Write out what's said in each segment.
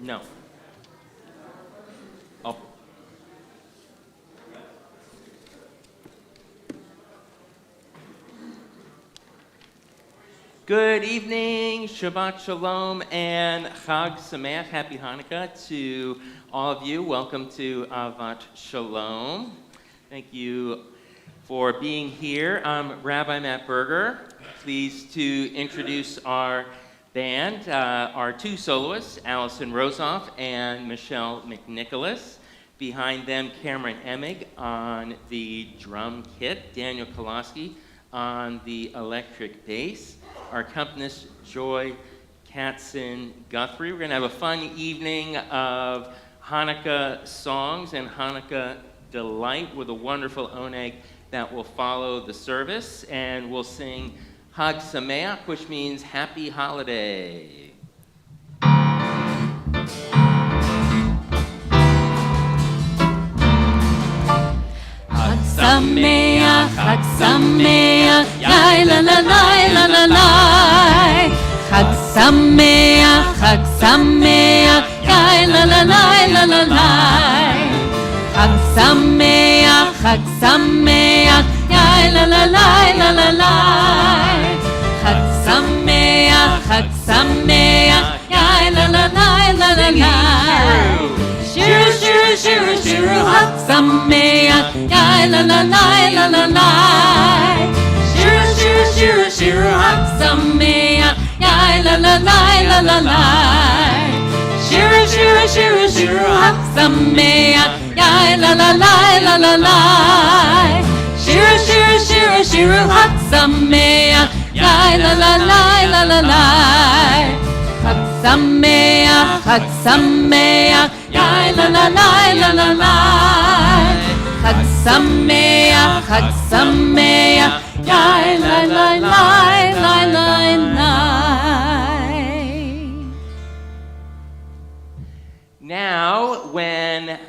No. Oh. Good evening, Shabbat Shalom, and Chag Sameach, Happy Hanukkah to all of you. Welcome to Avat Shalom. Thank you for being here. I'm Rabbi Matt Berger. Pleased to introduce our band, our two soloists, Allison Rosoff and Michelle McNicholas. Behind them, Cameron Emig on the drum kit, Daniel Koloski on the electric bass. Our accompanist, Joy Katzen-Guthrie. We're going to have a fun evening of Hanukkah songs and Hanukkah delight with a wonderful oneg that will follow the service. And we'll sing Chag Sameach, which means happy holiday. Chag Sameach, Chag Sameach, la la la la la la. Chag Sameach, Chag Sameach, la la la la la la. Chag Sameach, Chag Sameach, la la la la la la. Chag Sameach, Chag Sameach, la la la la la la. Shiru, shiru, shiru, shiru, Chag Sameach, la la la la la la. Shiru, shiru, shiru, shiru, Chag Sameach, la la la la la. Shiru, shiru, shiru, shiru, Chag Sameach, la la la la la. Shiru, shiru, shiru, shiru, Chag Sameach, la la la la la. Chag Sameach, Chag Sameach, la la la la la. Chag Sameach, Chag Sameach, la la la la la. Now, when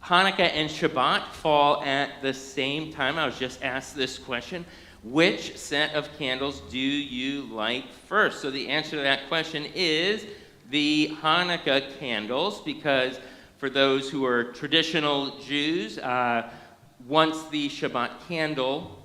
Hanukkah and Shabbat fall at the same time, I was just asked this question: which set of candles do you light first? So the answer to that question is the Hanukkah candles, because for those who are traditional Jews, once the Shabbat candle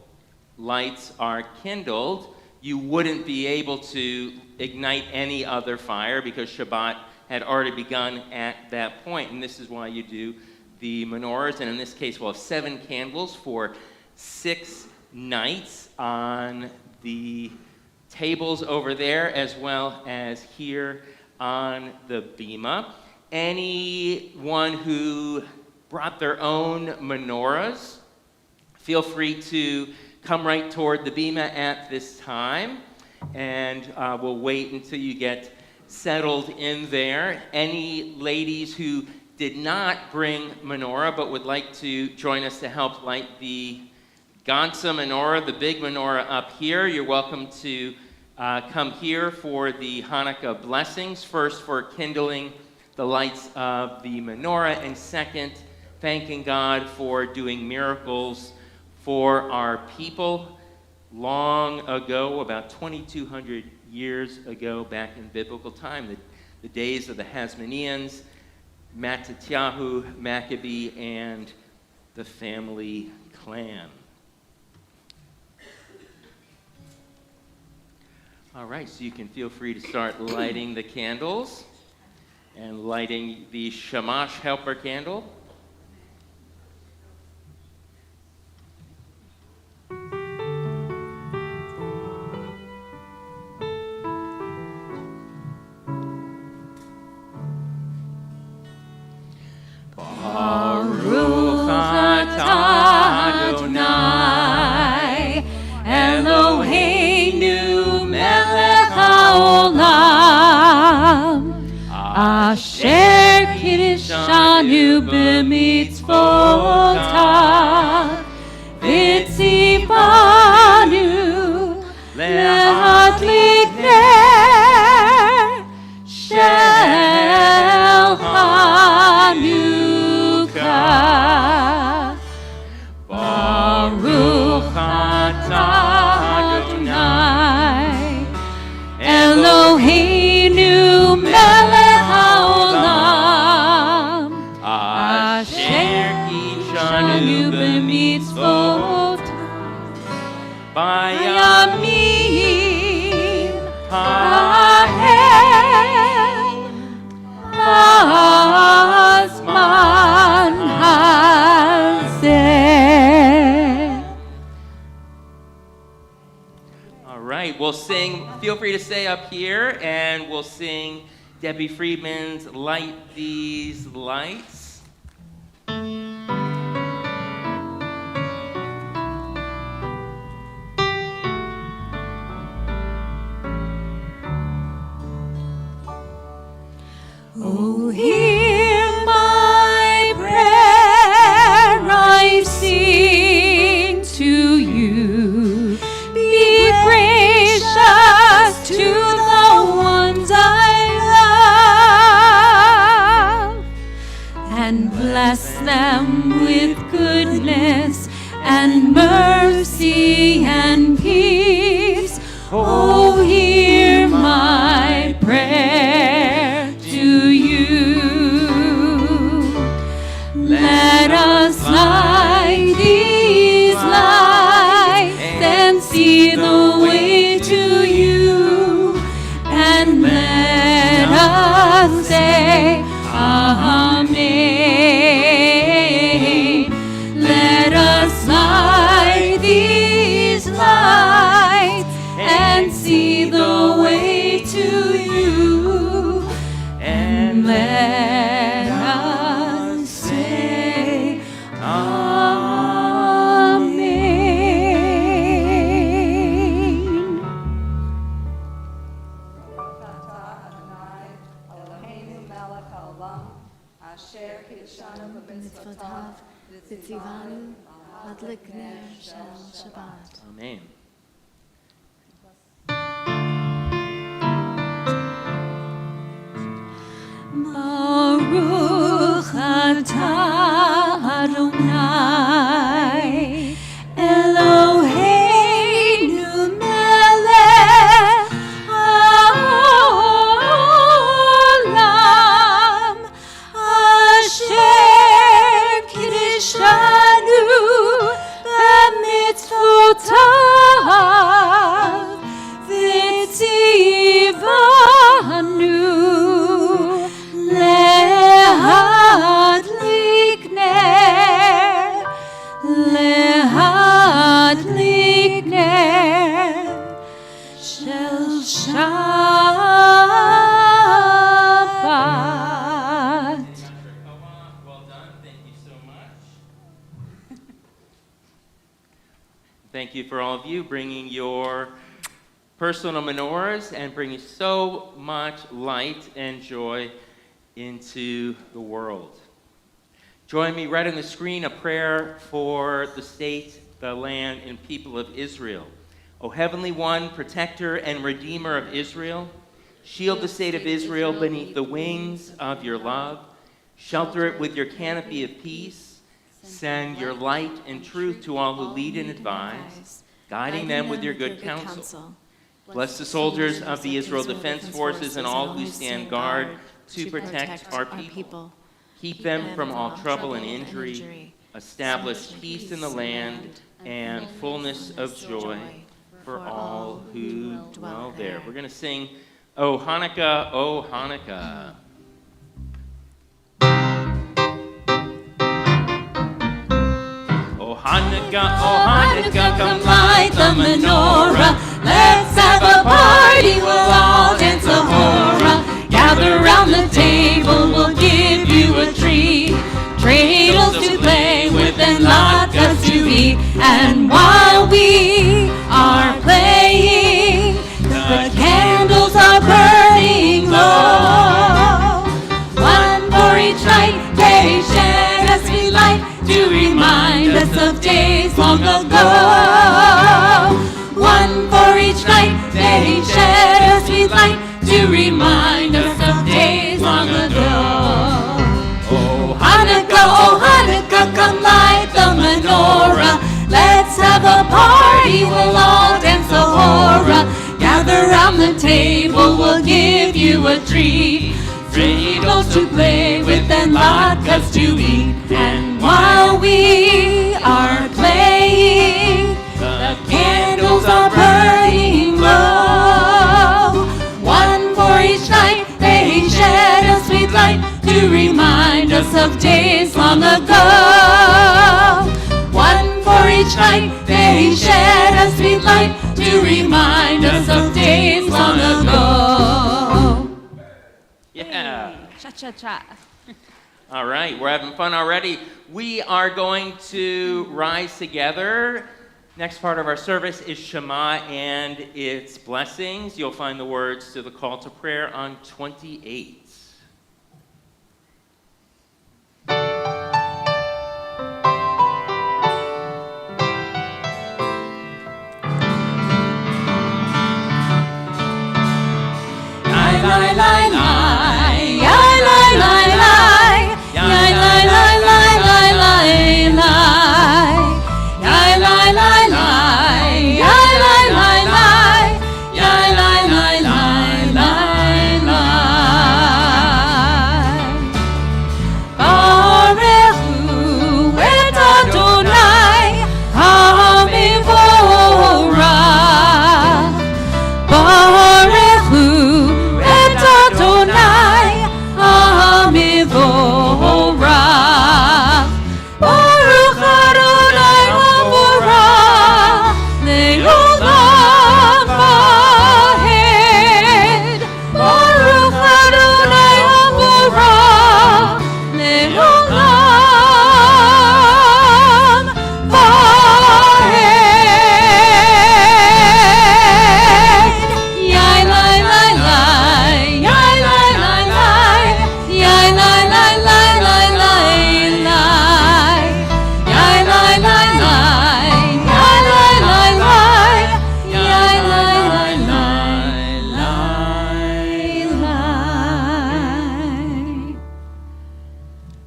lights are kindled, you wouldn't be able to ignite any other fire because Shabbat had already begun at that point. And this is why you do the menorahs. And in this case, we'll have 7 candles for 6 nights on the tables over there, as well as here on the bima. Anyone who brought their own menorahs, feel free to come right toward the bima at this time, and we'll wait until you get settled in there. Any ladies who did not bring menorah but would like to join us to help light the Gansa menorah, the big menorah up here, you're welcome to come here for the Hanukkah blessings. First, for kindling the lights of the menorah, and second, thanking God for doing miracles for our people long ago, about 2,200 years ago, back in biblical time, the days of the Hasmoneans, Mattatyahu, Maccabee, and the family clan. All right, so you can feel free to start lighting the candles and lighting the Shamash helper candle. Baruch atah Adonai Eloheinu melech haolam asher kiddushanu b'mitzvotav v'tzivanu lehadlik ner shel Hanukkah. Baruch atah Adonai Eloheinu melech haolam אשר קידשנו במצוות בימים ההם בזמן הזה. All right, we'll sing. Feel free to stay up here, and we'll sing Debbie Friedman's Light These Lights. Oh, hear my prayer I sing to you. Be gracious to the ones I love, and bless them with goodness and mercy and peace. Oh, hear my prayer to you. Let us light these lights and see the way to you, and let us say Amen. Let us light these lights and see the way to you, and let us say Amen. Eloheinu melech haolam, asher kidshanu b'mitzvotav, v'tzivanu adlik ner shel Shabbat. Amen. Baruch atah Adonai Eloheinu melech haolam asher kidshanu b'mitzvotav v'tzivanu להדליק נר של שבת. Well done. Thank you so much. Thank you for all of you bringing your personal menorahs and bringing so much light and joy into the world. Join me right on the screen, a prayer for the state, the land, and people of Israel. O Heavenly One, protector and redeemer of Israel, shield the state of Israel beneath the wings of your love. Shelter it with your canopy of peace. Send your light and truth to all who lead and advise, guiding them with your good counsel. Bless the soldiers of the Israel Defense Forces and all who stand guard to protect our people. Keep them from all trouble and injury. Establish peace in the land and fullness of joy for all who dwell there. We're going to sing, O Hanukkah, O Hanukkah. O Hanukkah, come light the menorah. Let's have a party, we'll all dance a hora. Gather round the table, we'll give you a treat. Cradles to play with and latkes to eat. And while we are playing, the candles are burning low. One for each night, they shed as we light to remind us of days long ago. One for each night, they shed as we light to remind us of days long ago. Oh Hanukkah, come light the menorah. Let's have a party, we'll all dance a hora. Gather round the table, we'll give you a treat. Cradles to play with and latkes to eat. long ago. One for each night they shed a sweet light to remind us of days long ago. Yeah. Cha-cha-cha. All right, we're having fun already. We are going to rise together. Next part of our service is Shema and its blessings. You'll find the words to the call to prayer on 28.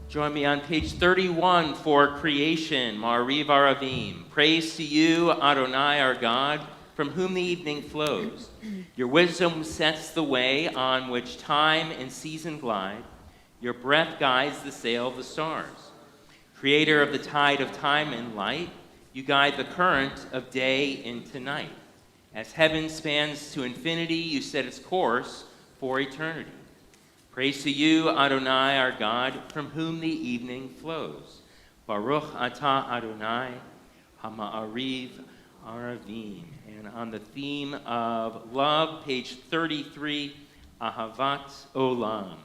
Join me on page 31 for creation, Ma'ariv Aravim. Praise to you, Adonai, our God, from whom the evening flows. Your wisdom sets the way on which time and season glide. Your breath guides the sail of the stars. Creator of the tide of time and light, you guide the current of day into night. As heaven spans to infinity, you set its course for eternity. Praise to you, Adonai, our God, from whom the evening flows. Baruch atah Adonai, Hama'ariv Aravim. And on the theme of love, page 33, Ahavat Olam.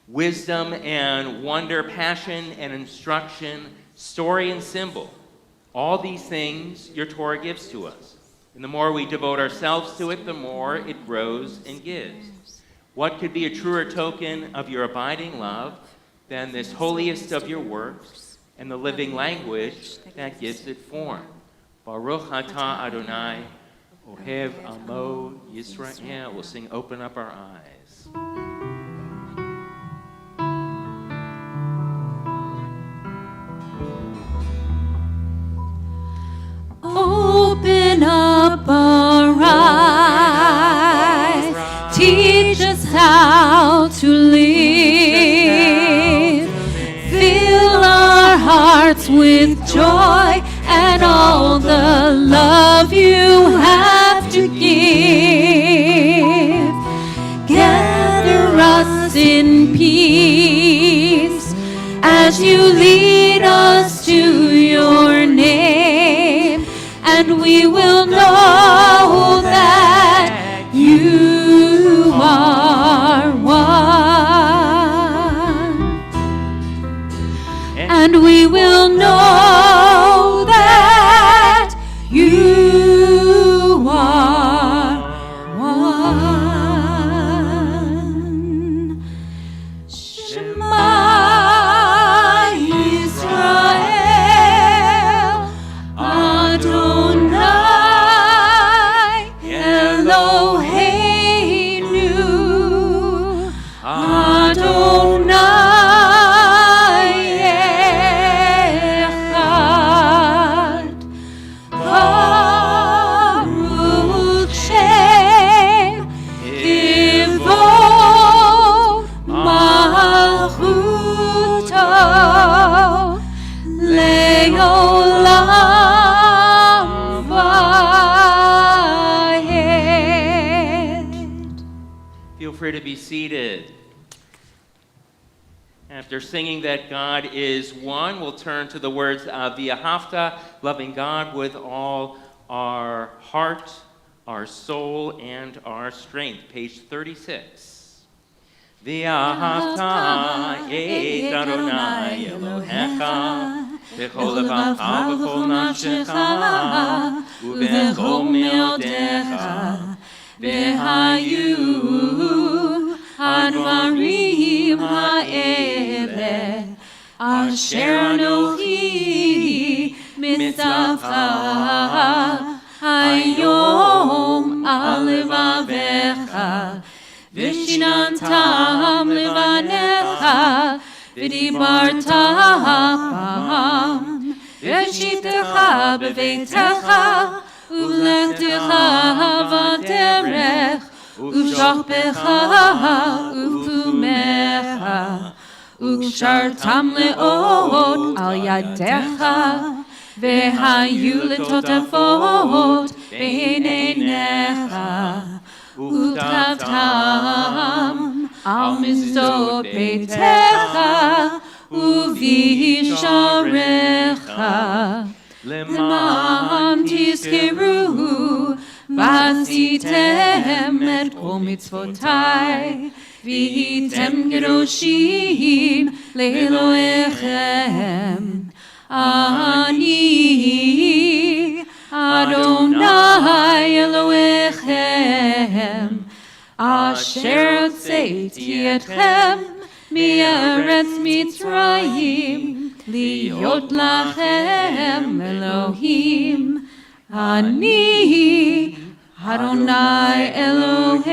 Wisdom and wonder, passion and instruction, story and symbol. All these things your Torah gives to us. And the more we devote ourselves to it, the more it grows and gives. What could be a truer token of your abiding love than this holiest of your works and the living language that gives it form? Baruch atah Adonai, Ohev Amo Yisrael. We'll sing Open Up Our Eyes. Open up our eyes, teach us how to live, fill our hearts with joy and all the love you have to give. Gather us in peace as you lead us to your name, and we will know that you are one, and we will know that you are one. Shema Yisrael, Adonai Eloheinu, Adonai Echad, Baruch Shem Kivod Malchuto Le'olam Vayed. Feel free to be seated. After After singing that God is one, we'll turn to the words of V'ahavta, loving God with all our heart, our soul, and our strength. Page 36. V'ahavta et Adonai Elohecha b'chol levacha v'chol nafshecha u'b'chol me'odecha v'hayu הדברים האלה אשר אנוכי מצווך היום על לבביך ושיננתם לבניך ודיברת בם ושיבתך בביתך ולכתך בדרך ושכבך ופומך וקשרתם לאות על ידיך והיו לטוטפות בין עיניך וכתבתם על מזוזות ביתך ובשעריך למען תזכרו ועשיתם את כל מצוותיי, והייתם קדושים לאלוהיכם. אני אדוני אלוהיכם, אשר הוצאתי אתכם מארץ מצרים, להיות לכם אלוהים. אני Adonai Elohechem.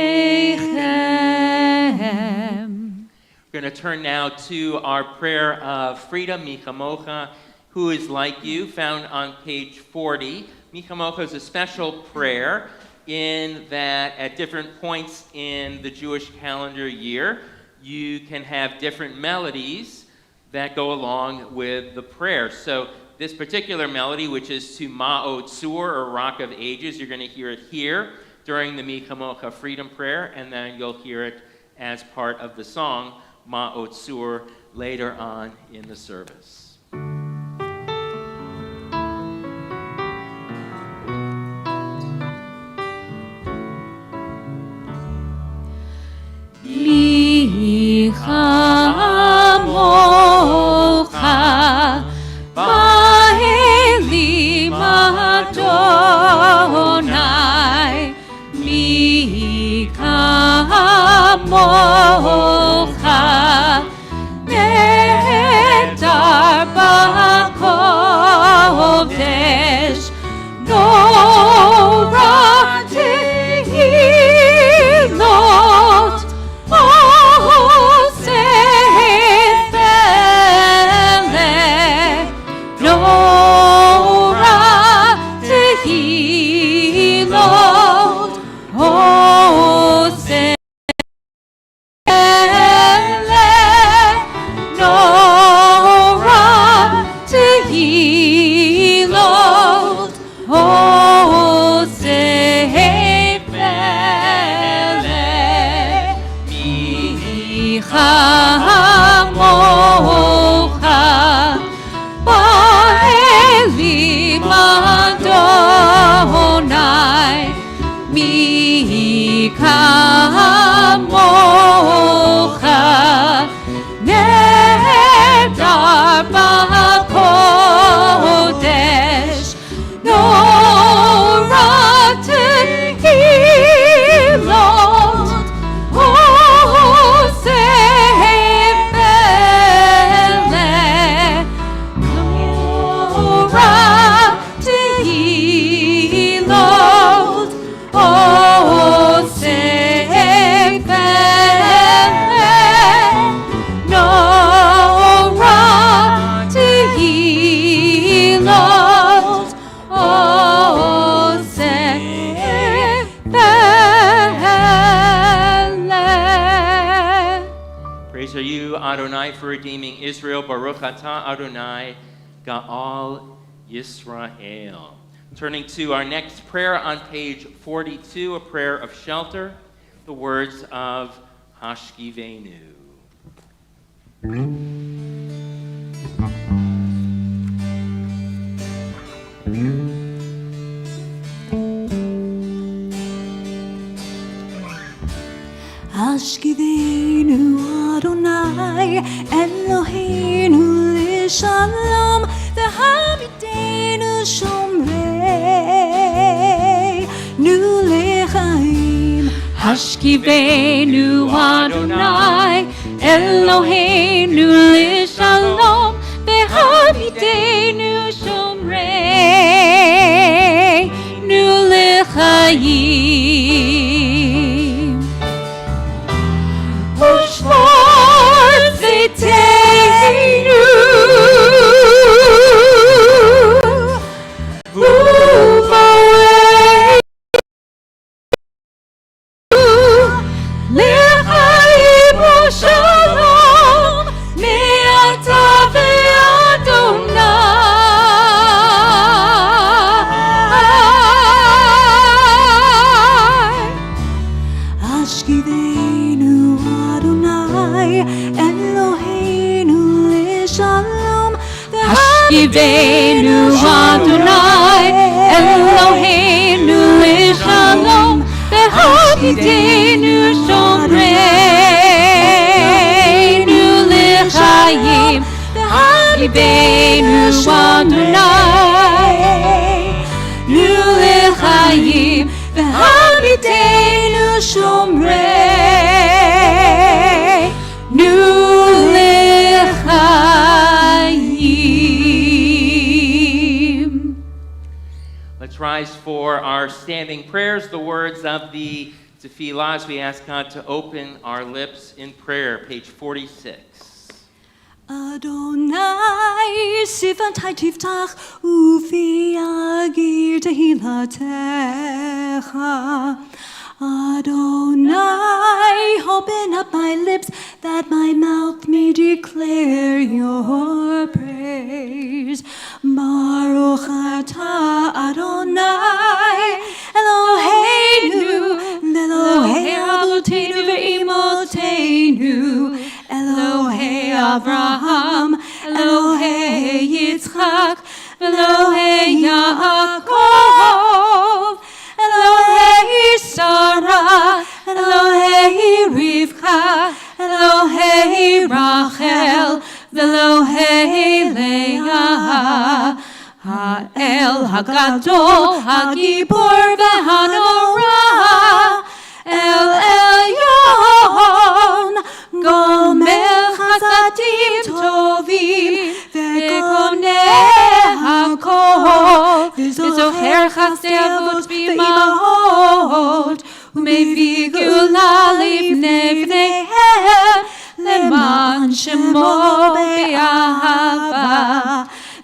We're going to turn now to our prayer of freedom, Michamocha, who is like you, found on page 40. Michamocha is a special prayer in that at different points in the Jewish calendar year, you can have different melodies that go along with the prayer. So this particular melody, which is to Ma'ot Tzur, or Rock of Ages, you're going to hear it here during the Michamocha Freedom Prayer, and then you'll hear it as part of the song Ma'ot Tzur later on in the service. Michamocha Ba'elim Adonai Michamocha Nedar ba'kodesh Nora tehilot Adonai for redeeming Israel. Baruch atah Adonai Ga'al Yisrael. Turning to our next prayer on page 42, a prayer of shelter, the words of Hashkivenu. Hashkivenu Adonai Eloheinu L'Shalom V'Hamidenu Shomrei Nu L'chaim Hashkivenu Adonai Eloheinu L'Shalom V'Hamidenu Shomrei Nu L'chaim Ushmor Tzitenu U'varei L'chaim U'shalom Me'ata ve'Adonai Hashkivenu Adonai Eloheinu L'Shalom Hashkivenu Adonai Eloheinu L'Shalom V'Hamidenu Shomreinu L'chaim Hashkivenu Adonai Nu L'chaim V'Hamidenu Shomrei Nu L'chaim. Let's rise for our standing prayers, the words of the Tefillah, as we ask God to open our lips in prayer, page 46. Adonai sifatai tiftach ufi agir tehilatecha. Adonai, open up my lips that my mouth may declare your praise. Baruch atah Adonai Eloheinu Elohei Avotenu ve'imotenu Elohei Avraham Elohei Yitzchak Elohei Yaakov Elohei Sarah Elohei Rivka Elohei Rachel Elohei Leah Ha'el Hagadol Hagibor V'Hanorah El Elyon Gomer Chasadim Tovim Ve'koneh Hakol V'zocher Chasdei Avot V'imahot U'mevii Geula Livnei Bneihem Leman Shemo Be'ahava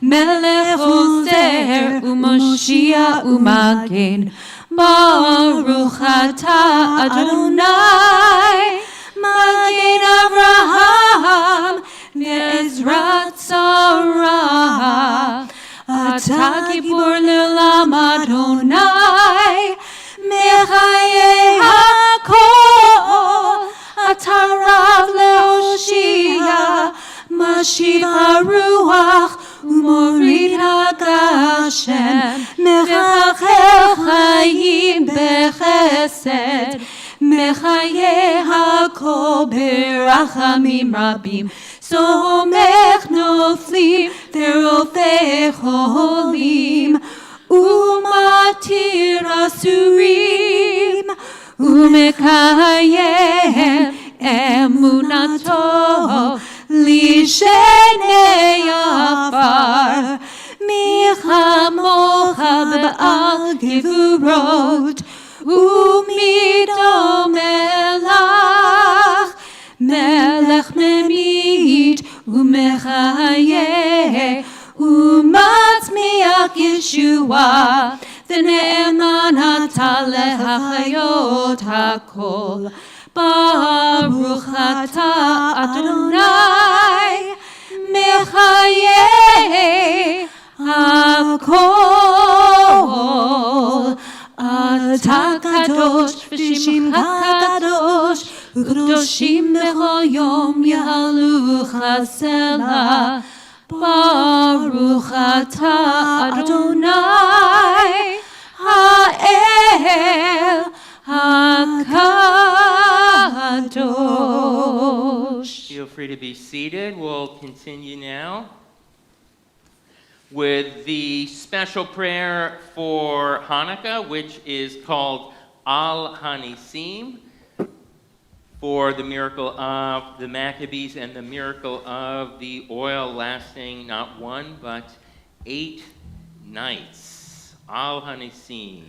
Melech Ozer U'Moshia U'Magen Baruch atah Adonai Magen Avraham Ve'ezrat Sarah Atah Gibor Le'olam Adonai Mechayei Hakol Atah Rav Le'Hoshia Mashiv HaRuach U'morid HaGashem Mechachel Chayim Bechesed Mechayeh HaKol Berachamim Rabim Somech Noflim Ve'rofeh Cholim U'matir Asurim U'mekayem Emunato Lishenei Afar Michamocha Ba'al Gevurot U'mido Melach Melech Memit U'mechayeh U'matzmiach Yeshua V'ne'eman atah lehachayot hakol Baruch atah Adonai Mechayeh hakol Atah kadosh v'shimcha kadosh U'kadoshim b'chol yom yahaluch hasela Baruch atah Adonai Ha'el HaKadosh to be seated. We'll continue now with the special prayer for Hanukkah, which is called Al Hanisim, for the miracle of the Maccabees and the miracle of the oil lasting not 1 but 8 nights. Al Hanisim.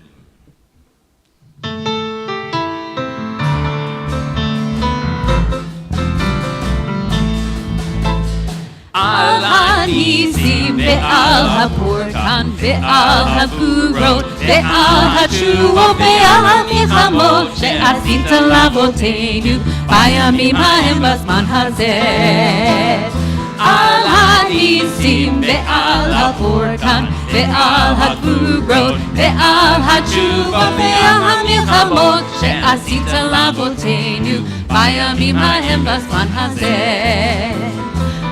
Al Hanisim ve'al hapurkan ve'al hagurot ve'al hatruot ve'al hamilchamot she'asita lavotenu bayamim hahem b'zman hazeh. Al Hanisim ve'al hapurkan ve'al hagurot ve'al hatruot ve'al hamilchamot she'asita lavotenu bayamim hahem b'zman hazeh.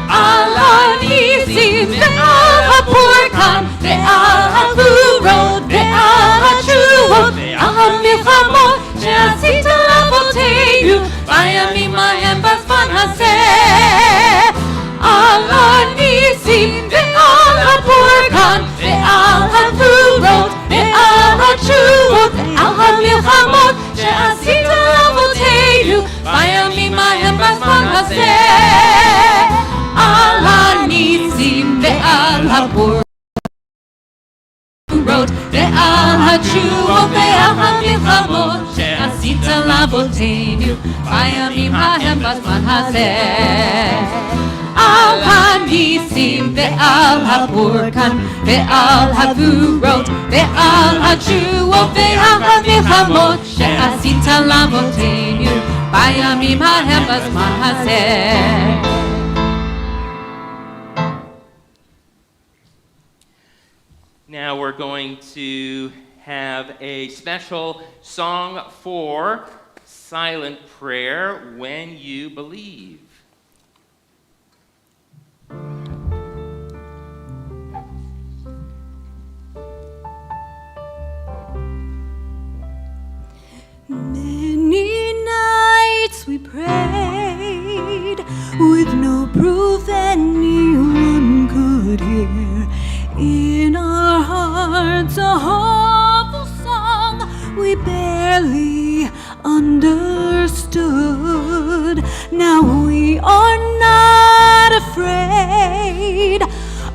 Al Hanisim ve'al hapurkan ve'al hagurot ve'al hatruot ve'al hamilchamot she'asita lavotenu bayamim hahem b'zman hazeh. Al Hanisim ve'al hapurkan ve'al hagurot ve'al hatruot ve'al hamilchamot she'asita lavotenu bayamim hahem b'zman hazeh. Al Hanisim ve'al hapurot ve'al hatruot ve'al hamilchamot she'asita lavotenu bayamim hahem b'zman hazeh. Al Hanisim ve'al hapurkan ve'al hagurot ve'al hatruot ve'al hamilchamot she'asita lavotenu bayamim hahem b'zman hazeh. Now we're going to have a special song for silent prayer, When You Believe. Many nights we prayed with no proof anyone could hear. In our hearts a hopeful song we barely understood. Now we are not afraid,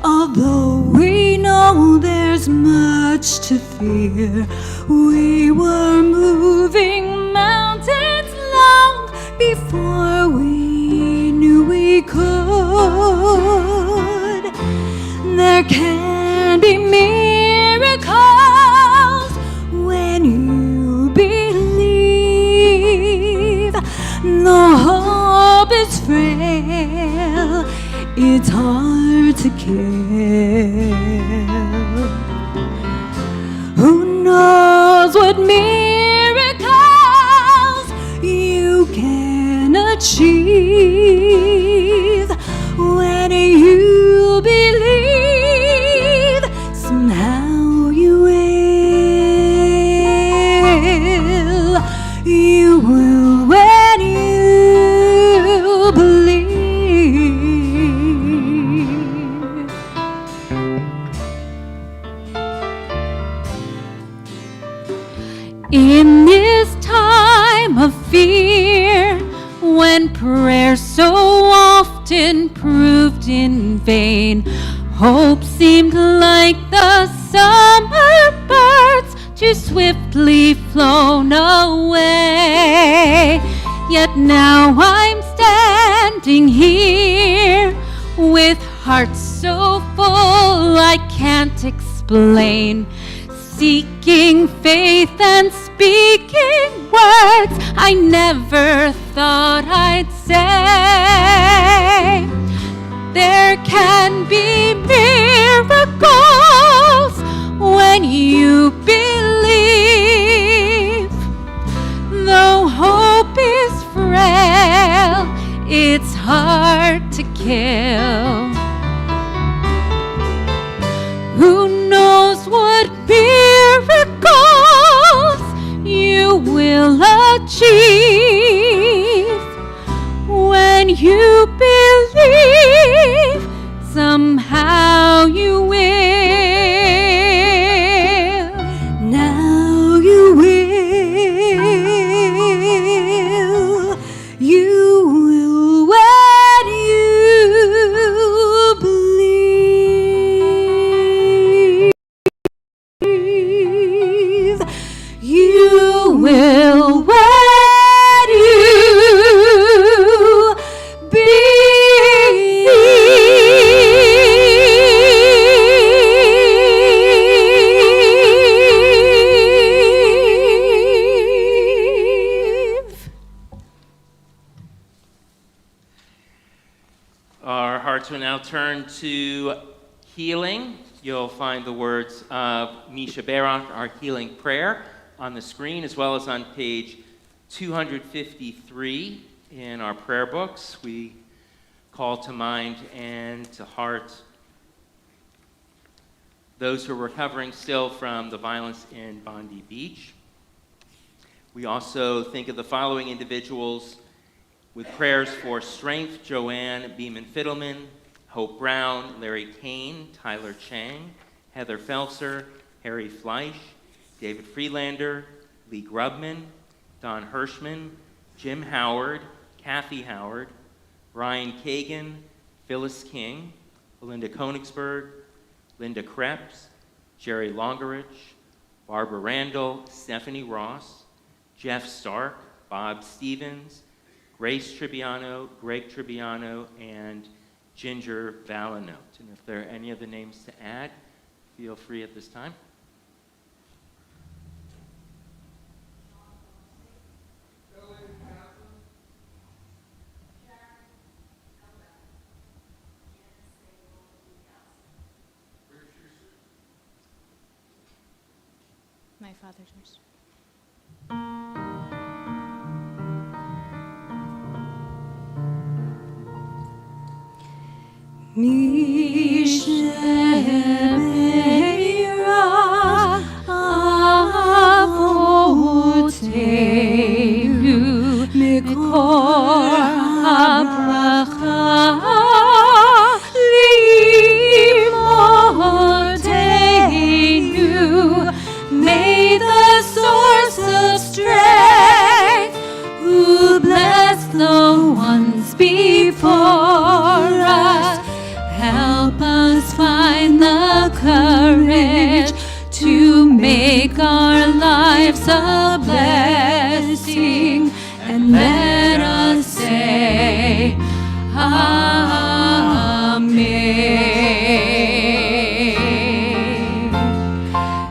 although we know there's much to fear. We were moving mountains long before we knew we could. There can be miracles when you believe. Though hope is frail, it's hard to kill. Who knows what miracles you can achieve when you believe. Somehow you will when you believe. In this time of fear, when prayer so often proved in vain, hope seemed like the summer birds too swiftly flown away. Yet now I'm standing here with heart so full I can't explain, seeking faith and speaking words I never thought I'd say. There can be miracles when you believe. Though hope is frail, it's hard to kill. Who knows what miracles you will achieve when you believe. now turn to healing. You'll find the words of Misha Barak, our healing prayer, on the screen, as well as on page 253 in our prayer books. We call to mind and to heart those who are recovering still from the violence in Bondi Beach. We also think of the following individuals with prayers for strength: Joanne Beeman-Fiddleman, Hope Brown, Larry Kane, Tyler Chang, Heather Felser, Harry Fleisch, David Freelander, Lee Grubman, Don Hirschman, Jim Howard, Kathy Howard, Brian Kagan, Phyllis King, Belinda Konigsberg, Linda Krebs, Jerry Longerich, Barbara Randall, Stephanie Ross, Jeff Stark, Bob Stevens, Grace Tribbiano, Greg Tribbiano, and Ginger Valanote. And if there are any other names to add, feel free at this time. My father's nurse. Mishebeira avotenu mikor habracha limotenu. May the source of strength, who bless the ones before us, help us find the courage to make our lives a blessing, and let us say, Amen.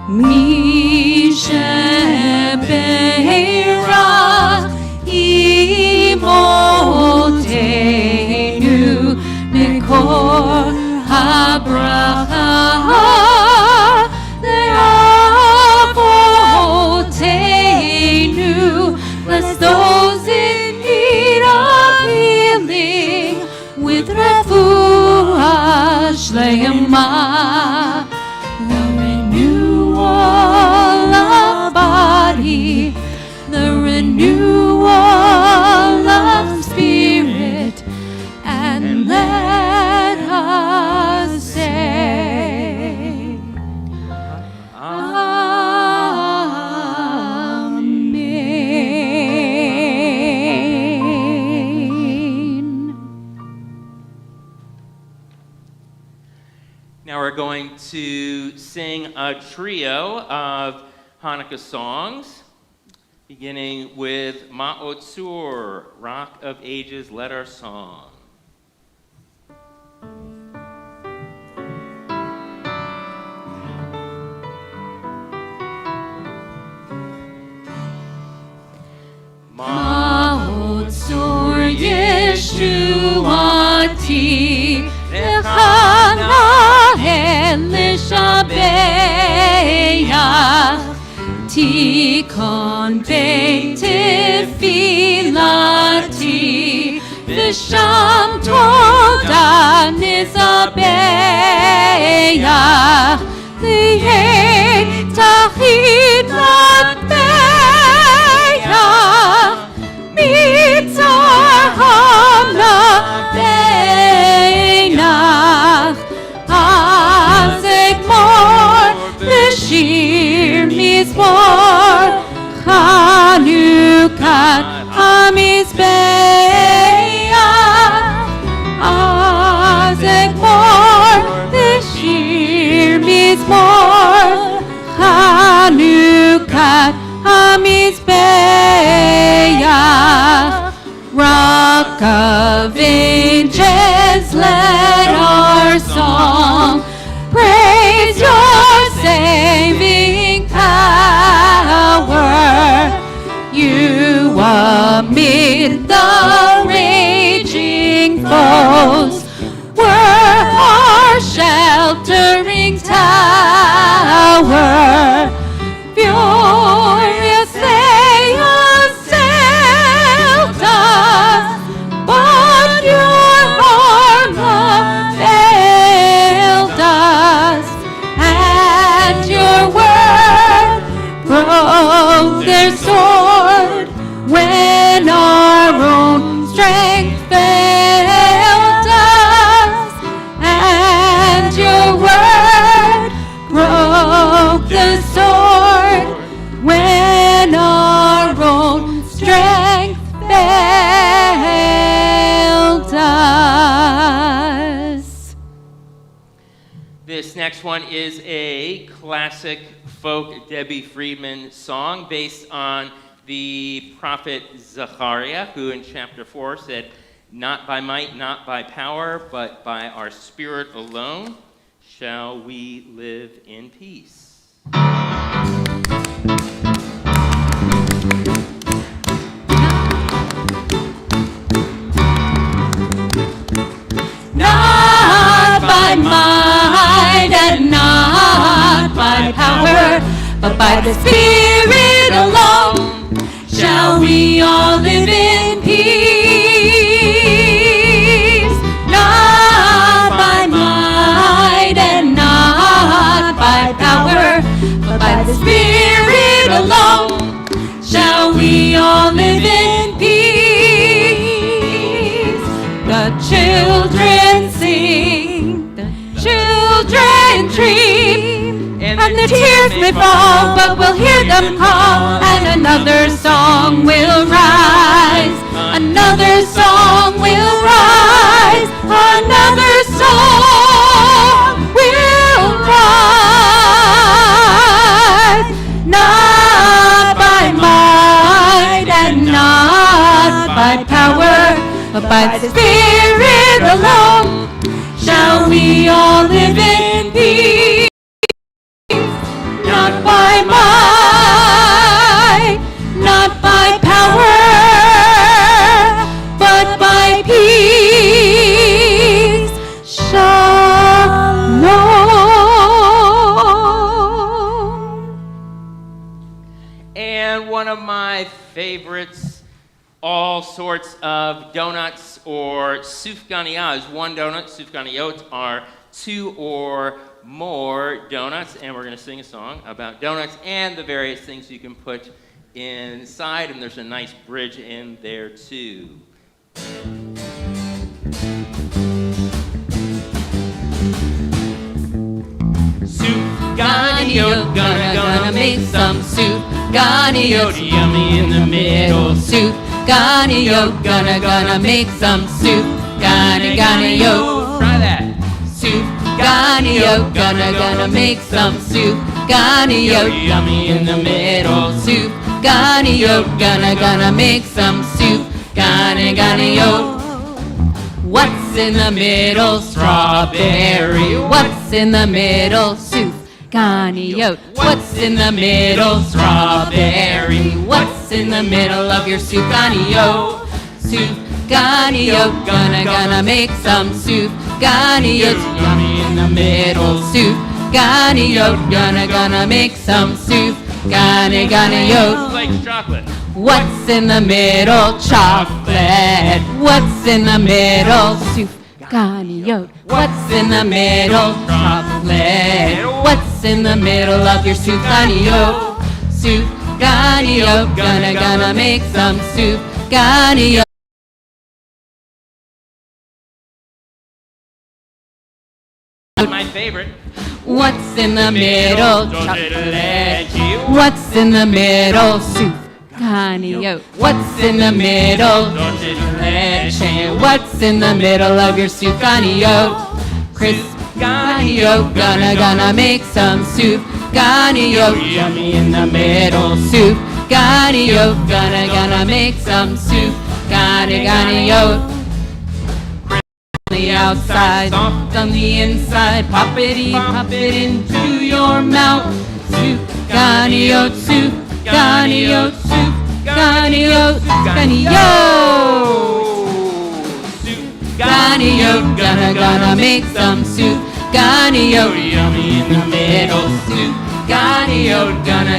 Mishebeira imotenu mikor habracha leavotenu. Bless those in need of healing with refuah shlema, the renewal of body, the renewal of spirit, and let us say, Amen. Now we're going to sing a trio of Hanukkah songs, beginning with Ma'otzur, Rock of Ages, Let Our Song. Ma'otzur Yeshuati Echanahen Lishabeach Tikon Beit Tefilati V'sham Toda Nizabeach Li'eh Tachid Latbeach Mitzar Hamla Beinach Azegmor B'shir Mizmor Chanukat HaMizbeach Azegmor B'shir Mizmor Chanukat HaMizbeach. Rock of Ages, let our song praise your saving power. You amid the raging foes were This next one is a classic folk Debbie Friedman song based on the prophet Zechariah, who in chapter 4 said, "Not by might, not by power, but by our spirit alone shall we live in peace." Not by might and not by power, but by the Spirit alone shall we all live in peace. Not by might and not by power, but by the Spirit alone shall we all live in peace. The children sing, the children dream, and the tears may fall, but we'll hear them call, and another song will rise, another song will rise, another song will rise. Not by might and not by power, but by the Spirit alone shall we all live in peace. Not by might, not by power, but by peace. Shalom. And one of my favorites, all sorts of donuts or sufganiyot is one donut. Sufganiyot are two or more donuts. And we're going to sing a song about donuts and the various things you can put inside. And there's a nice bridge in there too. Sufganiyot, gonna make some soup. Ganiyot, yummy in the middle. Soup, ganiyot, gonna make some soup. Ganiyot. Try that. Soup, ganiyot, gonna make some soup. Ganiyot, Yummy in the middle. soup. Ganiyot, gonna make some soup. Ganiyot. What's in the middle? Strawberry. What's in the middle? Soup. Ganiyot. What's in the middle? Strawberry. What's in the middle of your soup? Ganiyot. Soup. Ganiyot. Gonna make some soup. Ganiyot. Yummy in the middle. Soup. Ganiyot. Gonna make some soup. Ganiyot. Like chocolate. What's in the middle? Chocolate. What's in the middle? Soup. Ganiyot. What's in the middle? Chocolate. What's in the middle of your soup? Ganiyot. Soup. Ganiyot. Gonna make some soup. Ganiyot. My favorite. What's in the middle? Chocolate. What's in the middle? Soup. Ganiyot. What's in the middle? Leche. What's in the middle of your soup? Ganiyot. Crisp. Ganiyot. Gonna make some soup. Ganiyot. Yummy in the middle. Soup. Ganiyot. Gonna make some soup. Ganiyot. On the outside, soft on the inside, pop it into your mouth. Soup, ganiyot, soup, ganiyot, soup, ganiyot, ganiyot. Ganiyot, gonna make some soup. Ganiyot, yummy in the middle. Soup, ganiyot,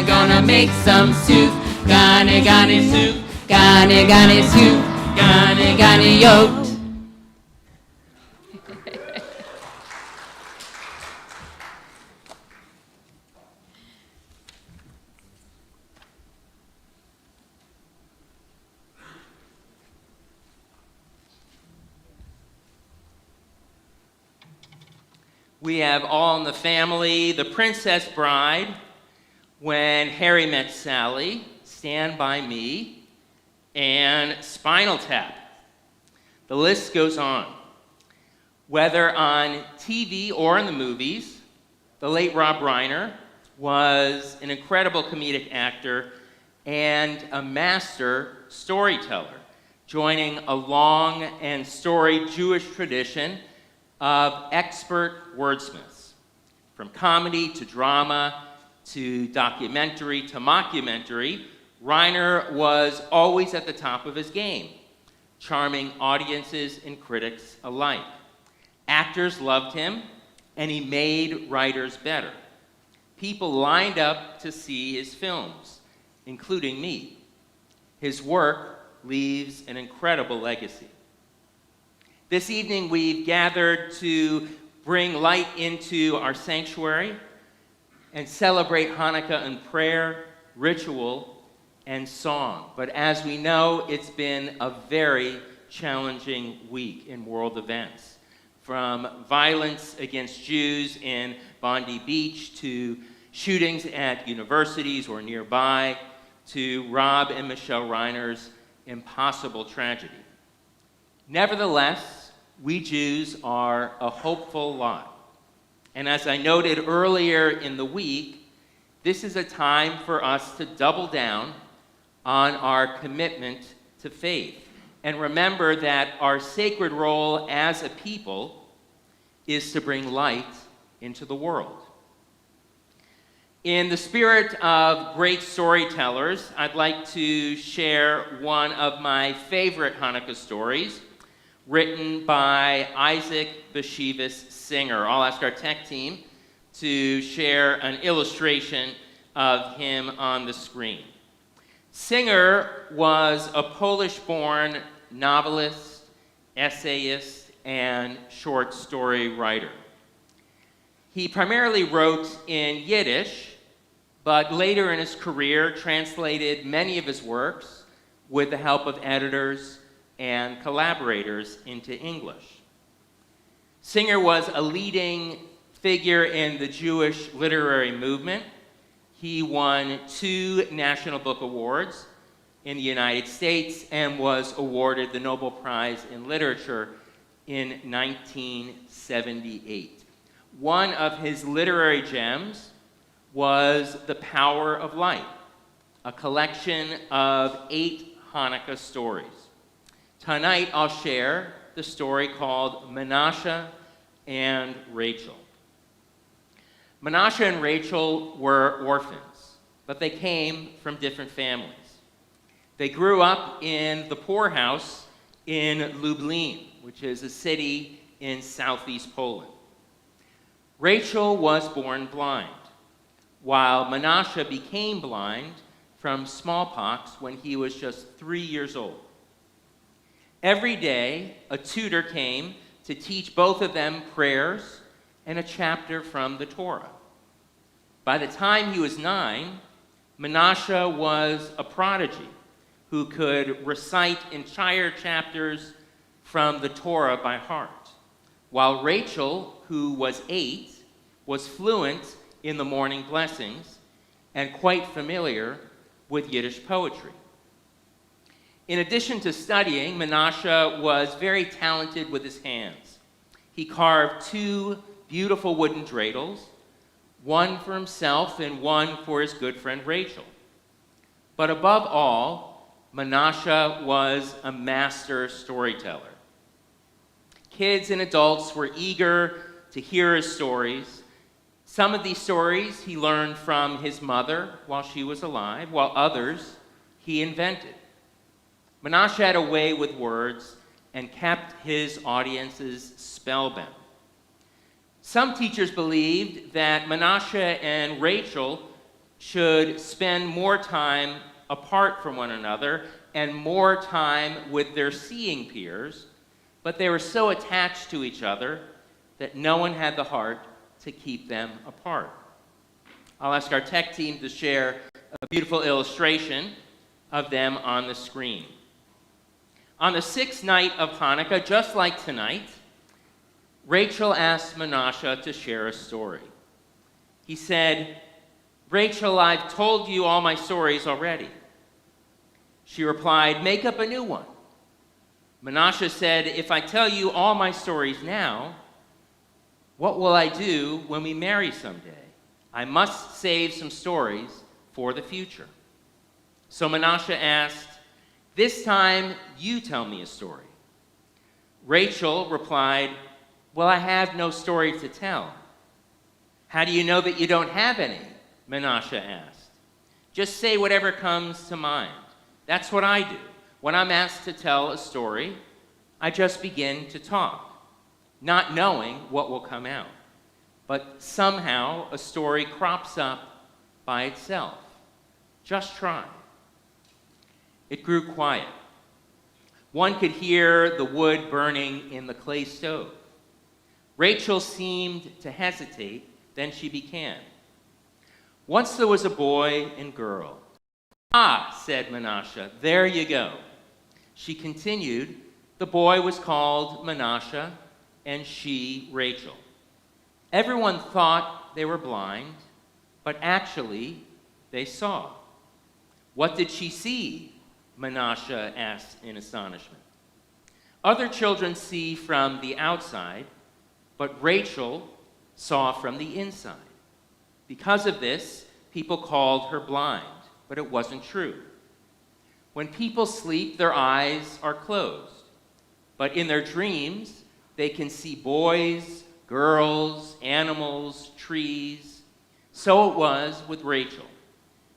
gonna make some soup. Gani soup, gani soup, ganiyot. We have All in the Family, The Princess Bride, When Harry Met Sally, Stand By Me, and Spinal Tap. The list goes on. Whether on TV or in the movies, The late Rob Reiner was an incredible comedic actor and a master storyteller, joining a long and storied Jewish tradition of expert wordsmiths. From comedy to drama to documentary to mockumentary, Reiner was always at the top of his game, charming audiences and critics alike. Actors loved him, and he made writers better. People lined up to see his films, including me. His work leaves an incredible legacy. This evening, we've gathered to bring light into our sanctuary and celebrate Hanukkah in prayer, ritual, and song. But as we know, it's been a very challenging week in world events. From violence against Jews in Bondi Beach to shootings at universities or nearby to Rob and Michelle Reiner's impossible tragedy. Nevertheless, we Jews are a hopeful lot. And as I noted earlier in the week, this is a time for us to double down on our commitment to faith and remember that our sacred role as a people is to bring light into the world. In the spirit of great storytellers, I'd like to share one of my favorite Hanukkah stories, written by Isaac Bashevis Singer. I'll ask our tech team to share an illustration of him on the screen. Singer was a Polish-born novelist, essayist, and short story writer. He primarily wrote in Yiddish, but later in his career translated many of his works with the help of editors and collaborators into English. Singer was a leading figure in the Jewish literary movement. He won 2 National Book Awards in the United States and was awarded the Nobel Prize in Literature in 1978. One of his literary gems was The Power of Light, a collection of 8 Hanukkah stories. Tonight, I'll share the story called Menashe and Rachel. Menashe and Rachel were orphans, but they came from different families. They grew up in the poorhouse in Lublin, which is a city in southeast Poland. Rachel was born blind, while Menashe became blind from smallpox when he was just 3 years old. Every day, a tutor came to teach both of them prayers and a chapter from the Torah. By the time he was 9, Menashe was a prodigy who could recite entire chapters from the Torah by heart, while Rachel, who was 8, was fluent in the morning blessings and quite familiar with Yiddish poetry. In addition to studying, Menashe was very talented with his hands. He carved 2 beautiful wooden dreidels, one for himself and one for his good friend Rachel. But above all, Menashe was a master storyteller. Kids and adults were eager to hear his stories. Some of these stories he learned from his mother while she was alive, while others he invented. Menashe had a way with words and kept his audiences spellbound. Some teachers believed that Menashe and Rachel should spend more time apart from one another and more time with their seeing peers, but they were so attached to each other that no one had the heart to keep them apart. I'll ask our tech team to share a beautiful illustration of them on the screen. On the 6th night of Hanukkah, just like tonight, Rachel asked Menashe to share a story. He said, "Rachel, I've told you all my stories already." She replied, "Make up a new one." Menashe said, "If I tell you all my stories now, What will I do when we marry someday? I must save some stories for the future. So Menashe asked, this time you tell me a story. Rachel replied, well, I have no story to tell. How do you know that you don't have any? Menashe asked. Just say whatever comes to mind. That's what I do. When I'm asked to tell a story, I just begin to talk, not knowing what will come out. But somehow a story crops up by itself. Just try. It grew quiet. One could hear the wood burning in the clay stove. Rachel seemed to hesitate, then she began. Once there was a boy and girl. Ah, said Menashe, there you go. She continued, the boy was called Menashe, and she Rachel. Everyone thought they were blind, but actually they saw. What did she see? Menashe asked in astonishment. Other children see from the outside, but Rachel saw from the inside. Because of this, people called her blind, but it wasn't true. When people sleep, their eyes are closed, but in their dreams, they can see boys, girls, animals, trees. So it was with Rachel.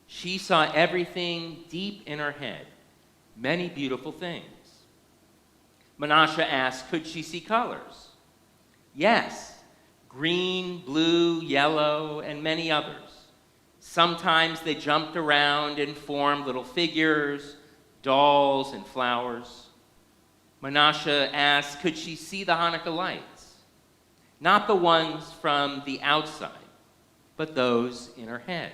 She saw everything deep in her head, many beautiful things. Menashe asked, could she see colors? Yes, green, blue, yellow, and many others. Sometimes they jumped around and formed little figures, dolls, and flowers. Menashe asked, could she see the Hanukkah lights? Not the ones from the outside, but those in her head.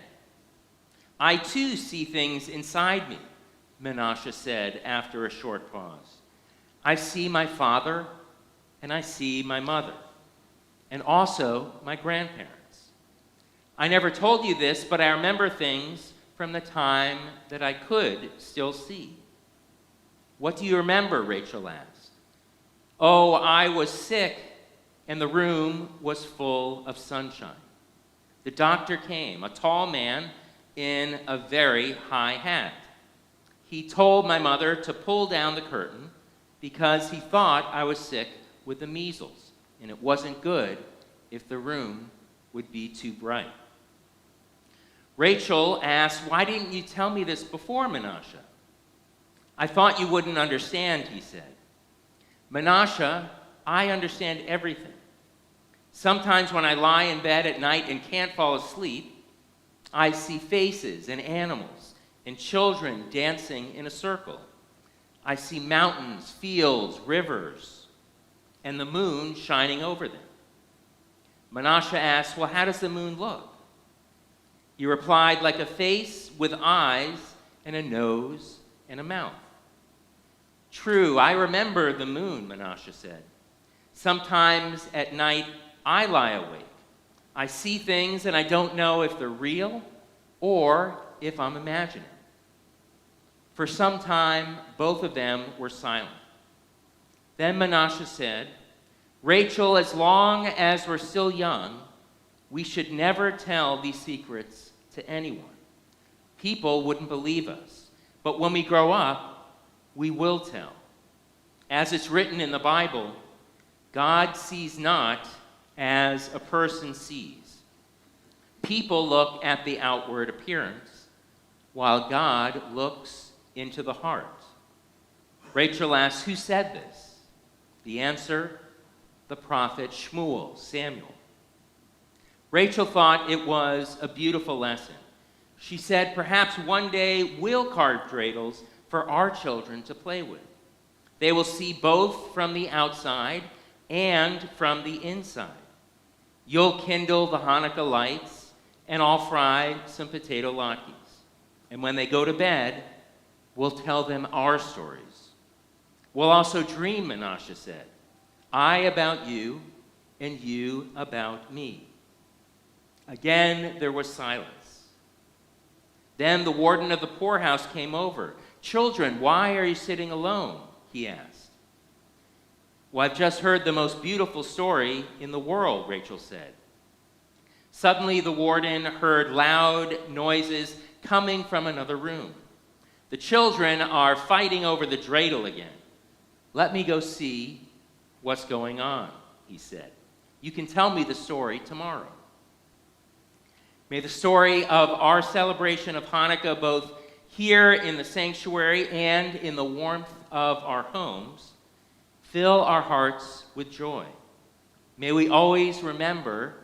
I too see things inside me, Menashe said after a short pause. I see my father and I see my mother, and also my grandparents. I never told you this, but I remember things from the time that I could still see. What do you remember? Rachel asked. Oh, I was sick and the room was full of sunshine. The doctor came, a tall man in a very high hat. He told my mother to pull down the curtain because he thought I was sick with the measles, and it wasn't good if the room would be too bright. Rachel asked, why didn't you tell me this before, Menashe? I thought you wouldn't understand, he said. Menashe, I understand everything. Sometimes when I lie in bed at night and can't fall asleep, I see faces and animals and children dancing in a circle. I see mountains, fields, rivers, and the moon shining over them. Menashe asked, well, how does the moon look? He replied, like a face with eyes and a nose and a mouth. True, I remember the moon, Menashe said. Sometimes at night I lie awake. I see things and I don't know if they're real or if I'm imagining. For some time, both of them were silent. Then Menashe said, Rachel, as long as we're still young, we should never tell these secrets to anyone. People wouldn't believe us. But when we grow up, we will tell. As it's written in the Bible, God sees not as a person sees. People look at the outward appearance, while God looks into the heart. Rachel asks, who said this? The answer, the prophet Shmuel, Samuel. Rachel thought it was a beautiful lesson. She said, perhaps one day we'll carve dreidels for our children to play with. They will see both from the outside and from the inside. You'll kindle the Hanukkah lights, and I'll fry some potato latkes. And when they go to bed, we'll tell them our stories. We'll also dream, Menashe said. I about you, and you about me. Again, there was silence. Then the warden of the poorhouse came over. Children, why are you sitting alone? He asked. Well, I've just heard the most beautiful story in the world, Rachel said. Suddenly, the warden heard loud noises coming from another room. The children are fighting over the dreidel again. Let me go see what's going on, he said. You can tell me the story tomorrow. May the story of our celebration of Hanukkah, both here in the sanctuary and in the warmth of our homes, fill our hearts with joy. May we always remember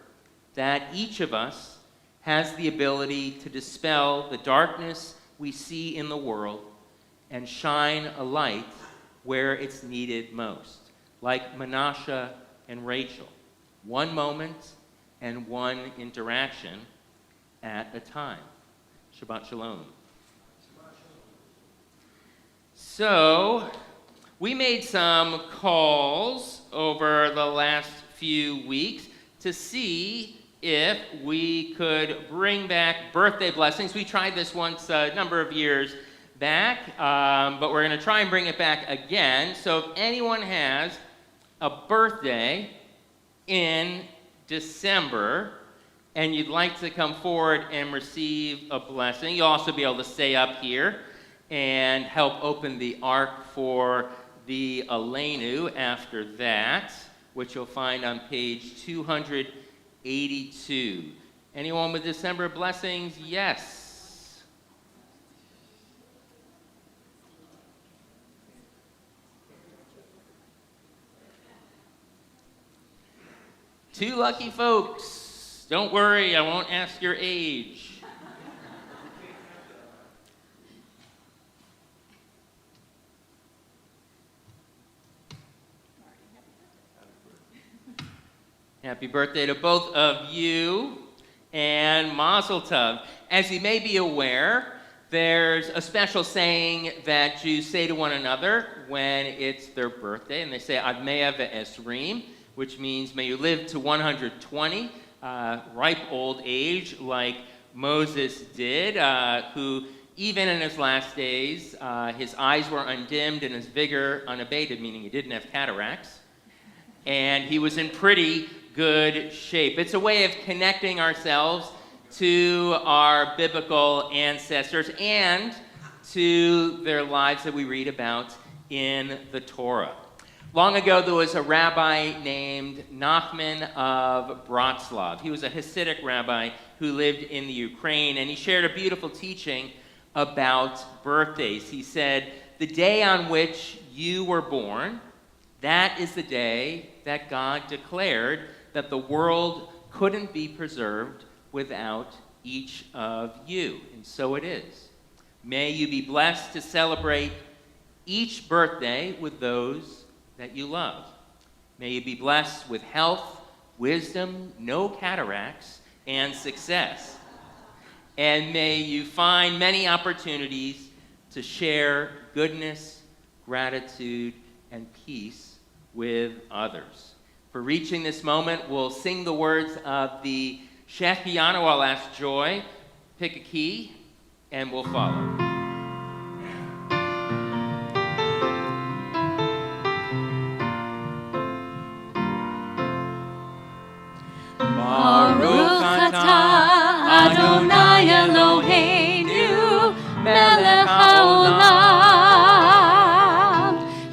that each of us has the ability to dispel the darkness we see in the world and shine a light where it's needed most, like Menashe and Rachel, one moment and one interaction at a time. Shabbat Shalom. So, we made some calls over the last few weeks to see if we could bring back birthday blessings. We tried this once a number of years back, but we're going to try and bring it back again. So if anyone has a birthday in December and you'd like to come forward and receive a blessing, you'll also be able to stay up here and help open the ark for the Aleinu after that, which you'll find on page 282. Anyone with December blessings? Yes. Two lucky folks. Don't worry, I won't ask your age. Happy birthday to both of you, and Mazel Tov. As you may be aware, there's a special saying that Jews say to one another when it's their birthday, and they say Ad Mea Ve'esrim, which means may you live to 120, ripe old age, like Moses did, who even in his last days, his eyes were undimmed and his vigor unabated, meaning he didn't have cataracts, and he was in pretty good shape. It's a way of connecting ourselves to our biblical ancestors and to their lives that we read about in the Torah. Long ago, there was a rabbi named Nachman of Bratslav. He was a Hasidic rabbi who lived in the Ukraine, and he shared a beautiful teaching about birthdays. He said, the day on which you were born, that is the day that God declared that the world couldn't be preserved without each of you. And so it is. May you be blessed to celebrate each birthday with those that you love. May you be blessed with health, wisdom, no cataracts, and success. And may you find many opportunities to share goodness, gratitude, and peace with others. For reaching this moment, we'll sing the words of the chef piano. I'll ask Joy, pick a key, and we'll follow. Baruch atah Adonai Eloheinu melech haolam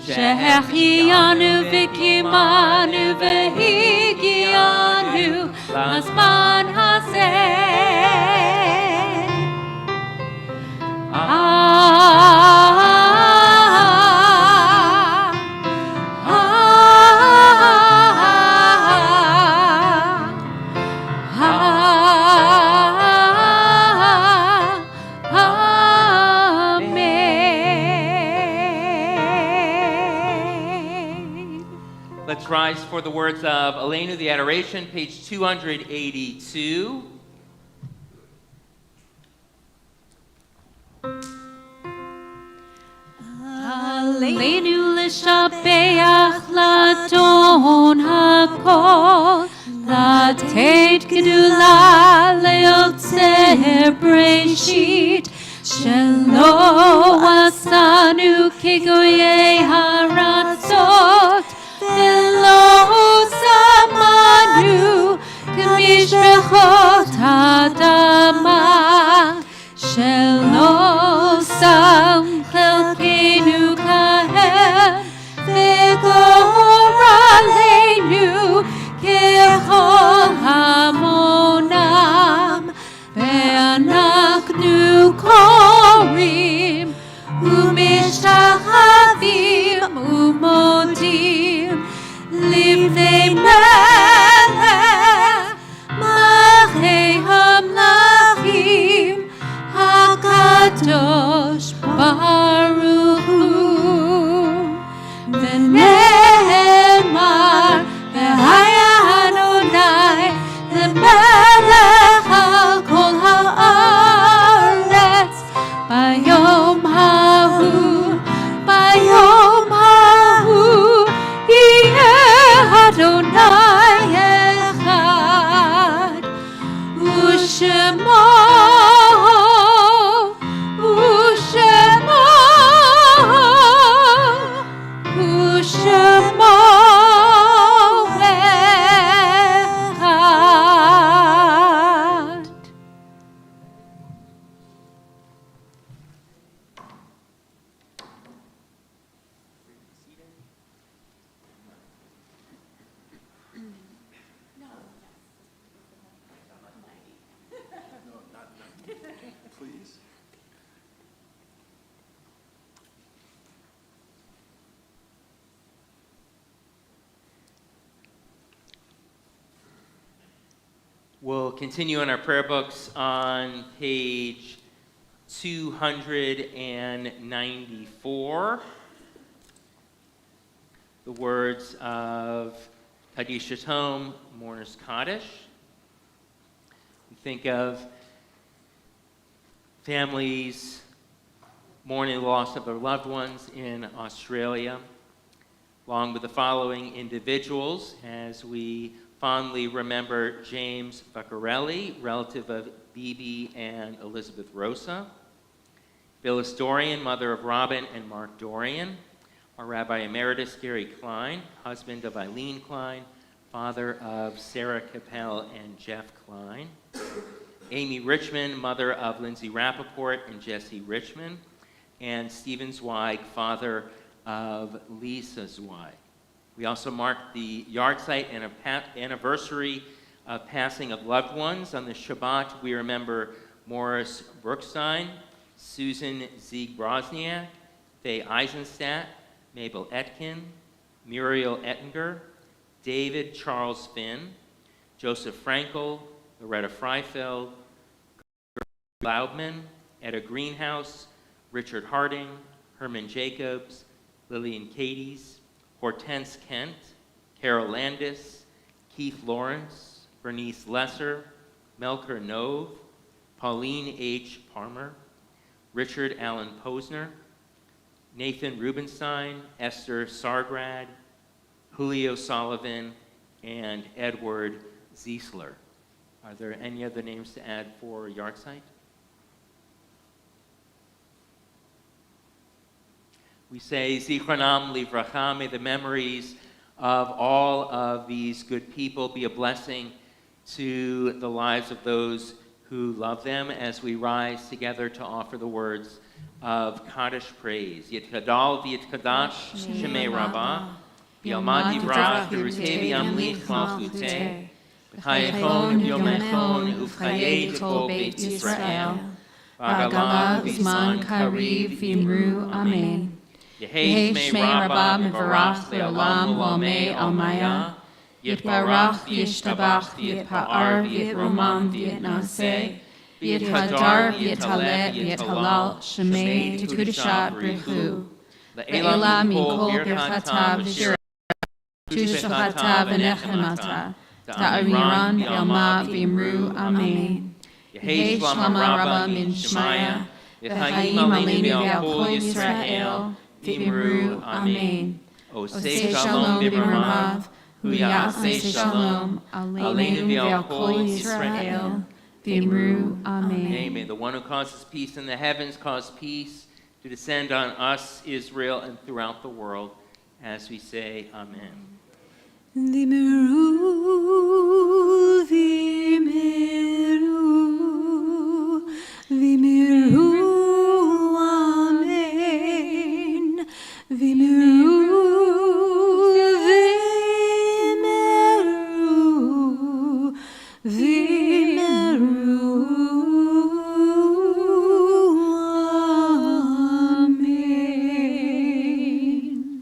שהחיינו וקיימנו והגיענו לזמן הזה. Let's rise for the words of Aleinu, the Adoration, page 282. עלינו לשבח לאדון הכל, לתת גדולה ליוצר בראשית, שלא עשנו כגויי הארצות, לוחות האדמה, שלא שם חלקנו כהם, וגורלנו ככל המונם, ואנחנו קוראים ומשתחווים ומודים לפני מלך מלכי המלכים הקדוש ברוך הוא. ונאמר והיה אדוני למלך על כל הארץ ביום ההוא, ביום ההוא יהיה אדוני אחד, ושמו אחד. Please. We'll continue in our prayer books on page 294. The words of Kaddish Home, Mourner's Kaddish. We think of families mourning the loss of their loved ones in Australia, along with the following individuals as we fondly remember James Vaccarelli, relative of Bibi and Elizabeth Rosa, Phyllis Dorian, mother of Robin and Mark Dorian, our Rabbi Emeritus Gary Klein, husband of Eileen Klein, father of Sarah Capel and Jeff Klein, Amy Richmond, mother of Lindsay Rappaport and Jesse Richmond, and Stephen Zweig, father of Lisa Zweig. We also mark the yahrzeit and anniversary of passing of loved ones. On the Shabbat, we remember Morris Brookstein, Susan Zieg Brosniak, Faye Eisenstadt, Mabel Etkin, Muriel Ettinger, David Charles Finn, Joseph Frankel, Loretta Freifeld, Loudman, Etta Greenhouse, Richard Harding, Herman Jacobs, Lillian Cadies, Hortense Kent, Carol Landis, Keith Lawrence, Bernice Lesser, Melker Nove, Pauline H. Palmer, Richard Allen Posner, Nathan Rubenstein, Esther Sargrad, Julio Sullivan, and Edward Ziesler. Are there any other names to add for yahrzeit? We say, Zichronam Livracha, may the memories of all of these good people be a blessing to the lives of those who love them as we rise together to offer the words of Kaddish praise. Yitkadal v'yitkadash shemei rabbah, v'yalmad yivrach v'rutei v'yamlich malchutei, v'chayechon v'yomechon uv'chayei kol beit Yisrael, v'agala v'zman kariv v'imru amen. Yehei shmei rabbah mevarach le'olam u'amei almaya, Yitbarach v'yishtabach v'yitpa'ar v'yitromam v'yitnaseh, v'yithadar v'yithalet v'yithalal shemei tekudashat brichu. Le'ela min kol birchata v'shira tushachata v'nechemata, ta'ariran v'yalma v'imru amen. Yehei shlama rabba min shmaya, v'chaim aleinu v'al Yisrael, v'imru amen. Oseh shalom b'mirmav, Huyaseh shalom, aleinu v'al kol Yisrael, v'imru amen. May the one who causes peace in the heavens cause peace to descend on us, Israel, and throughout the world, as we say, amen. V'imru v'imru v'miru, amen, v'miru, amen.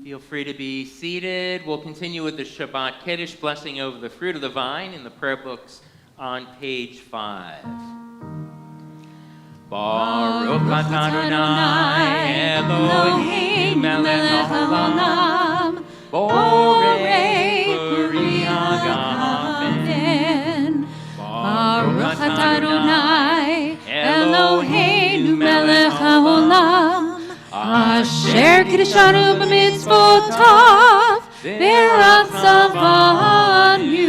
Feel free to be seated. We'll continue with the Shabbat Kiddush blessing over the fruit of the vine in the prayer books on page 5. Baruch atah Adonai Eloheinu melech haolam borei peri hagafen. Baruch atah Adonai Eloheinu melech haolam asher kiddushanu b'mitzvotav v'ratzavanu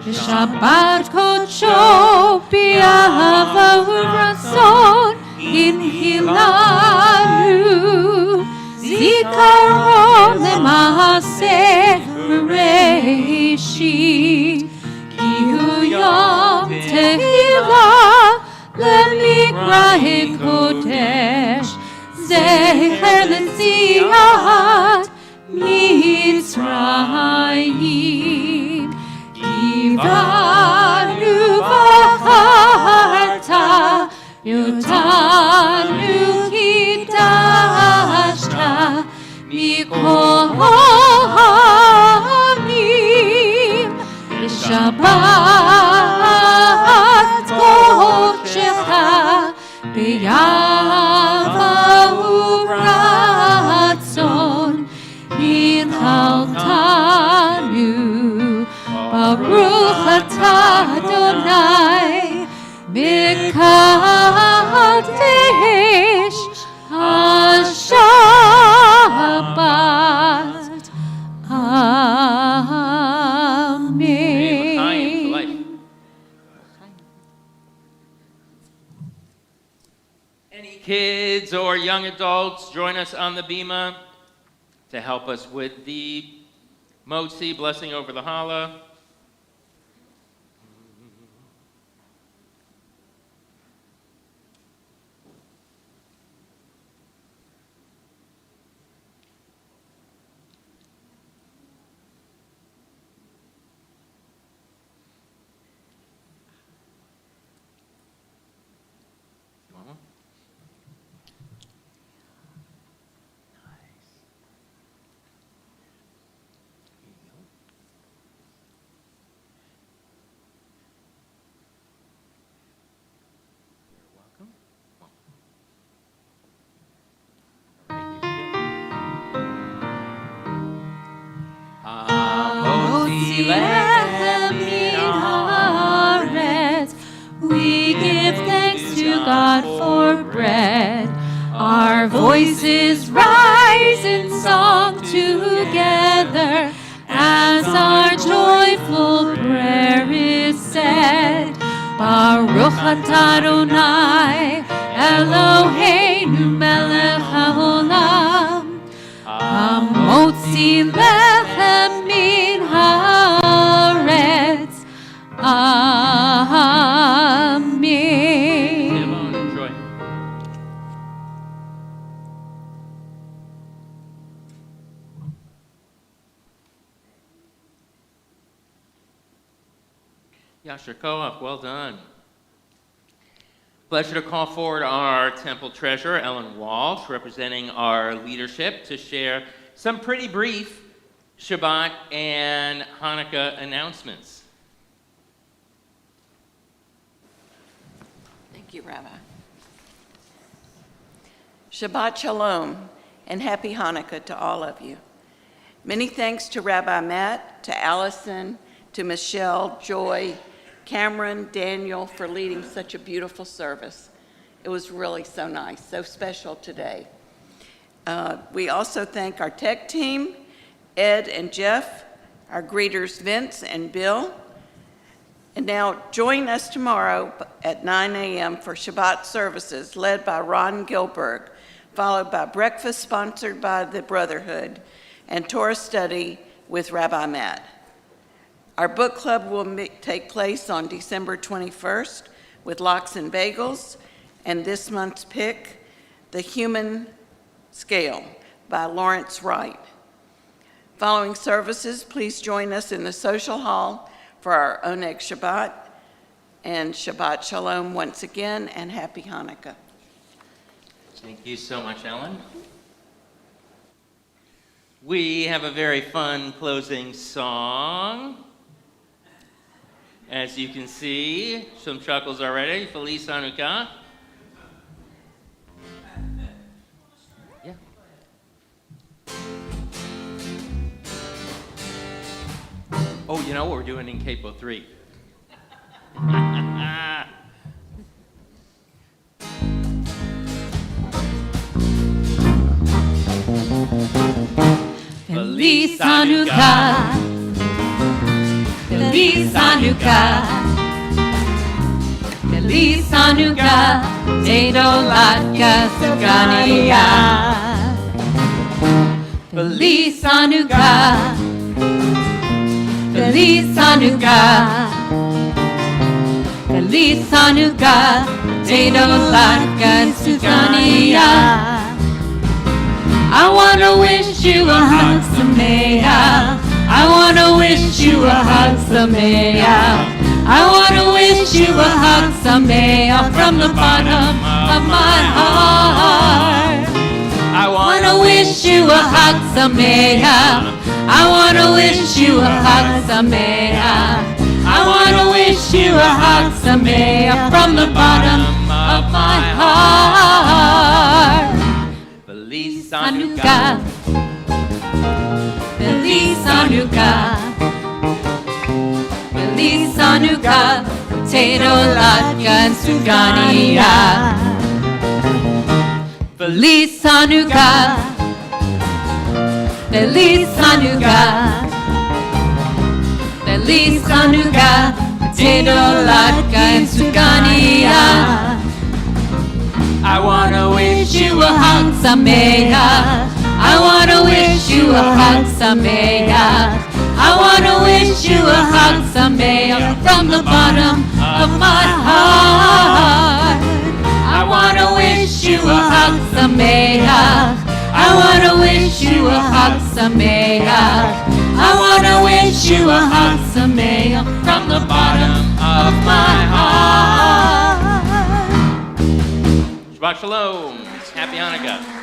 v'shabbat kodsho b'ahava u'ratzon inhilanu zikaron lema'aseh b'reishit ki hu yom tehillah lemikra kodesh zecher l'tziat Mitzrayim Kivanu v'charta yotanu kidashta mikol ha'amim v'shabbat kodshecha b'yava u'ratzon Hinaltanu Baruch atah Adonai Mekadesh HaShabbat Amen. Any kids or young adults join us on the bima to help us with the Motzi blessing over the challah. Lechem min haaretz. We give thanks to God for bread. Our voices rise in song together as our joyful prayer is said. Baruch atah Adonai Eloheinu melech haolam hamotzi lechem min haaretz. Amen. Enjoy. Yasher Koach, well done. Pleasure to call forward our temple treasurer, Ellen Walsh, representing our leadership, to share some pretty brief Shabbat and Hanukkah announcements. Thank you, Rabbi. Shabbat Shalom and Happy Hanukkah to all of you. Many thanks to Rabbi Matt, to Allison, to Michelle, Joy, Cameron, Daniel for leading such a beautiful service. It was really so nice, so special today. We also thank our tech team, Ed and Jeff, our greeters Vince and Bill. And now join us tomorrow at 9 a.m. for Shabbat services led by Ron Gilberg, followed by breakfast sponsored by the Brotherhood and Torah study with Rabbi Matt. Our book club will take place on December 21st with Lox and Bagels, and this month's pick, The Human Scale by Lawrence Wright. Following services, please join us in the social hall for our Oneg Shabbat, and Shabbat Shalom once again, and Happy Hanukkah. Thank you so much, Ellen. We have a very fun closing song. As you can see, some chuckles already. Feliz Hanukkah. Yeah. Oh, you know what we're doing in Capo 3? Feliz Hanukkah, Feliz Hanukkah, Feliz Hanukkah, Tedolatka Sugania. Feliz Hanukkah, Feliz Hanukkah, Feliz Hanukkah, Tedolatka Sugania. I wanna wish you a Hag Sameach. I wanna wish you a Hag Sameach. I wanna wish you a Hag Sameach from the bottom of my heart. I wanna wish you a Hag Sameach. I wanna wish you a Hag Sameach. I wanna wish you a Hag Sameach from the bottom of my heart. Feliz Hanukkah, Feliz Hanukkah, Feliz Hanukkah, Potato Latka and Sugania. Feliz Hanukkah, Feliz Hanukkah, Feliz Hanukkah, Potato Latka and Sugania. I wanna wish you a Hag Sameach. I wanna wish you a Hag Sameach. I wanna wish you a Hag Sameach from the bottom of my heart. I wanna wish you a Hag Sameach. I wanna wish you a Hag Sameach. I wanna wish you a Hag Sameach from the bottom of my heart. Shabbat Shalom. Happy Hanukkah.